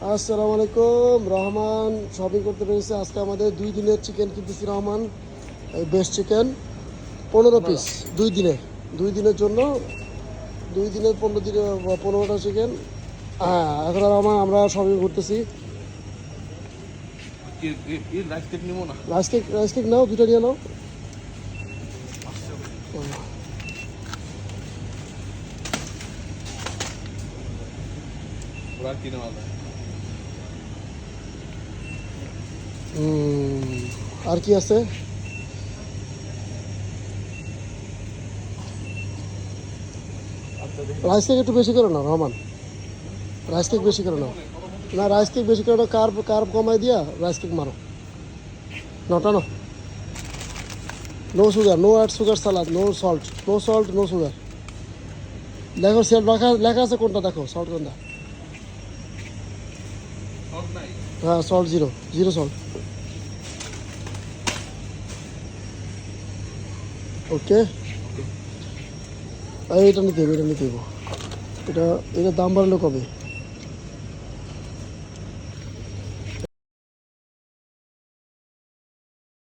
আসসালামু আলাইকুম। রহমান শপিং করতে পেরেছে। আজকে আমাদের 2 দিনের চিকেন কিনতেছি। রহমান বেস্ট চিকেন 15 পিস 2 দিনের জন্য 2 দিনের 15 দিনে 15টা চিকেন। হ্যাঁ, এখন রহমান আমরা শপিং করতেছি। রাইস কেক নাও, 2টা নিয়ে নাও। আর কি আছে? রাইস কেক একটু বেশি করে নাও রহমান, রাইস কেক বেশি করে নাও। না, রাইস কেক বেশি করে নাও, কার্ব কার্ব কমাই দিয়া রাইস কেক মারো। নটা no, no sugar, no add sugar salad, no salt, no salt, no sugar. দেখো সেল লেখা আছে কোনটা, দেখো সল্ট কোনটা। হ্যাঁ, salt zero, zero salt. Okay, এটা নিতে হবে, এটা নিতে হবে। এটা এটার দাম বাড়লো কবে?